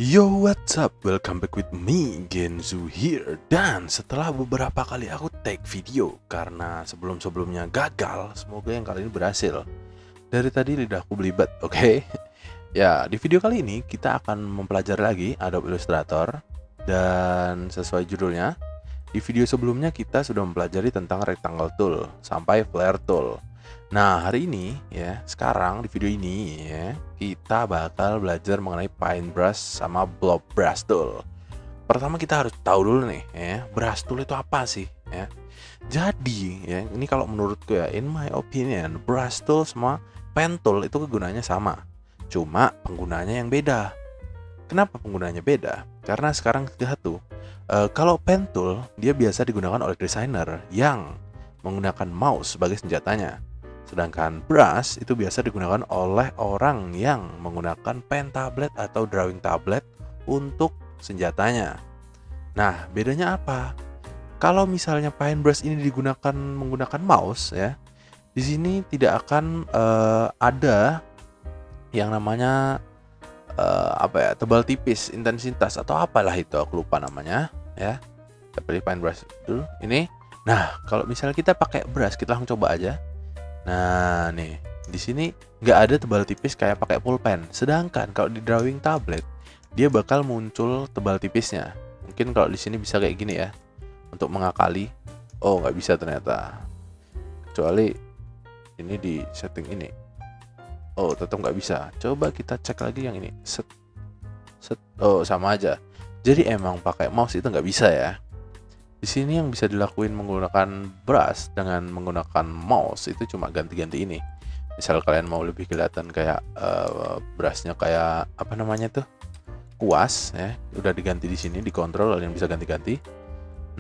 Yo, what's up? Welcome back with me, Genzu here. Dan setelah beberapa kali aku take video karena sebelum-sebelumnya gagal, semoga yang kali ini berhasil. Dari tadi lidahku belibet, oke? Ya, di video kali ini kita akan mempelajari lagi Adobe Illustrator. Dan sesuai judulnya, di video sebelumnya kita sudah mempelajari tentang Rectangle Tool sampai Flare Tool. Nah, hari ini ya, sekarang di video ini ya, kita bakal belajar mengenai Paintbrush sama Blob Brush Tool. Pertama kita harus tahu dulu nih ya, brush tool itu apa sih ya. Jadi ya, ini kalau menurutku ya, in my opinion, brush tool sama pen tool itu kegunaannya sama. Cuma penggunaannya yang beda. Kenapa penggunaannya beda? Karena sekarang satu, kalau pen tool dia biasa digunakan oleh desainer yang menggunakan mouse sebagai senjatanya. Sedangkan brush itu biasa digunakan oleh orang yang menggunakan pen tablet atau drawing tablet untuk senjatanya. Nah, bedanya apa? Kalau misalnya paintbrush ini digunakan menggunakan mouse ya, di sini tidak akan ada yang namanya tebal tipis, intensitas atau apalah itu, aku lupa namanya ya. Kita pilih paintbrush dulu ini. Nah, kalau misalnya kita pakai brush, kita langsung coba aja. Nah, nih, di sini nggak ada tebal tipis kayak pakai pulpen. Sedangkan kalau di drawing tablet, dia bakal muncul tebal tipisnya. Mungkin kalau di sini bisa kayak gini ya, untuk mengakali. Oh, nggak bisa ternyata. Kecuali ini di setting ini. Oh, tetap nggak bisa. Coba kita cek lagi yang ini. Set. Oh, sama aja. Jadi emang pakai mouse itu nggak bisa ya. Di sini yang bisa dilakuin menggunakan brush dengan menggunakan mouse itu cuma ganti-ganti ini. Misal kalian mau lebih kelihatan kayak brushnya kayak apa namanya tuh, kuas ya, udah diganti di sini, dikontrol, kalian bisa ganti-ganti.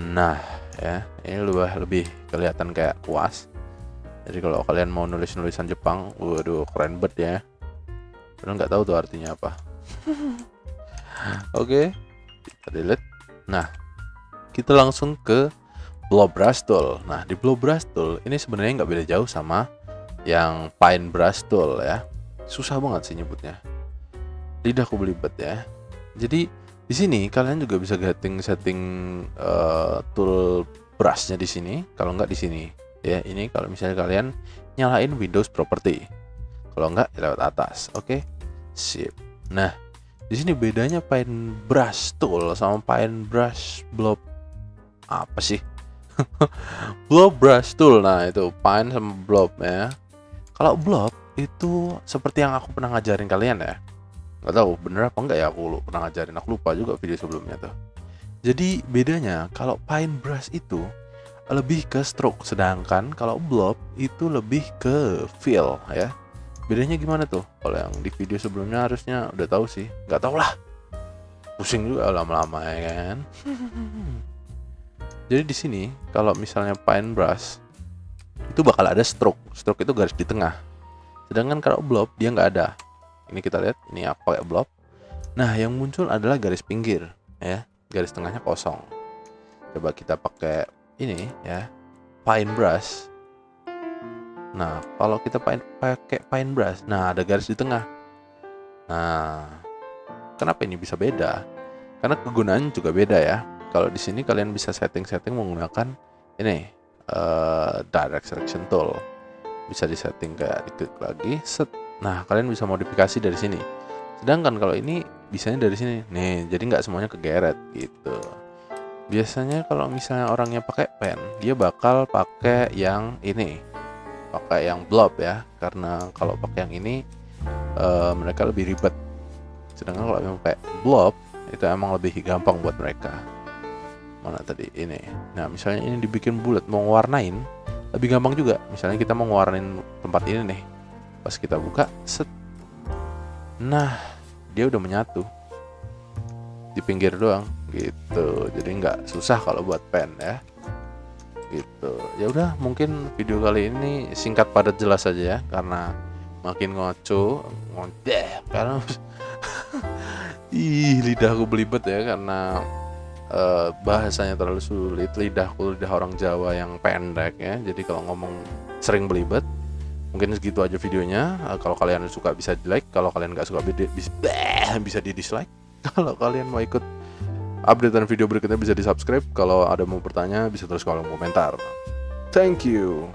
Nah ya, ini lebih kelihatan kayak kuas. Jadi kalau kalian mau nulis-nulisan Jepang, waduh keren banget ya. Padahal nggak tahu tuh artinya apa. Oke, kita delete. Nah, kita langsung ke Blob Brush Tool. Nah, di Blob Brush Tool ini sebenarnya nggak beda jauh sama yang Paintbrush Tool ya. Susah banget sih nyebutnya. Lidahku belibet ya. Jadi di sini kalian juga bisa setting tool brushnya di sini. Kalau nggak di sini ya. Ini kalau misalnya kalian nyalain Windows Property. Kalau nggak lewat atas. Oke, sip. Nah, di sini bedanya Paintbrush Tool sama Paintbrush Blob apa sih? Blob Brush Tool. Nah, itu paint sama blob ya. Kalau blob itu seperti yang aku pernah ngajarin kalian ya. Nggak tahu bener apa enggak ya, aku pernah ngajarin, aku lupa juga video sebelumnya tuh. Jadi bedanya kalau paintbrush itu lebih ke stroke, sedangkan kalau blob itu lebih ke fill ya. Bedanya gimana tuh? Kalau yang di video sebelumnya harusnya udah tahu sih. Nggak tahu lah. Pusing juga lama-lama ya kan. Jadi di sini kalau misalnya paintbrush itu bakal ada stroke. Stroke itu garis di tengah. Sedangkan kalau blob dia nggak ada. Ini kita lihat, ini aku pakai blob. Nah, yang muncul adalah garis pinggir ya. Garis tengahnya kosong. Coba kita pakai ini ya, paintbrush. Nah, kalau kita pakai paintbrush, nah ada garis di tengah. Nah, kenapa ini bisa beda? Karena kegunaannya juga beda ya. Kalau di sini kalian bisa setting menggunakan ini direct selection tool. Bisa disetting kayak diklik lagi, set. Nah, kalian bisa modifikasi dari sini. Sedangkan kalau ini bisanya dari sini. Nih, jadi nggak semuanya kegeret gitu. Biasanya kalau misalnya orangnya pakai pen, dia bakal pakai yang ini. Pakai yang blob ya. Karena kalau pakai yang ini mereka lebih ribet. Sedangkan kalau yang pakai blob itu emang lebih gampang buat mereka. Mana tadi ini. Nah, misalnya ini dibikin bulat, mau warnain lebih gampang juga. Misalnya kita mau warnain tempat ini nih, pas kita buka, set. Nah, dia udah menyatu di pinggir doang gitu. Jadi nggak susah kalau buat pen ya. Gitu. Ya udah, mungkin video kali ini singkat padat jelas aja ya, karena makin ngoceh karena lidahku belibet ya karena bahasanya terlalu sulit. Lidah orang Jawa yang pendek ya, jadi kalau ngomong sering belibet. Mungkin segitu aja videonya. Kalau kalian suka bisa di like, kalau kalian nggak suka bisa di dislike. Kalau kalian mau ikut updatean video berikutnya bisa di subscribe. Kalau ada mau bertanya bisa tulis kolom komentar. Thank you.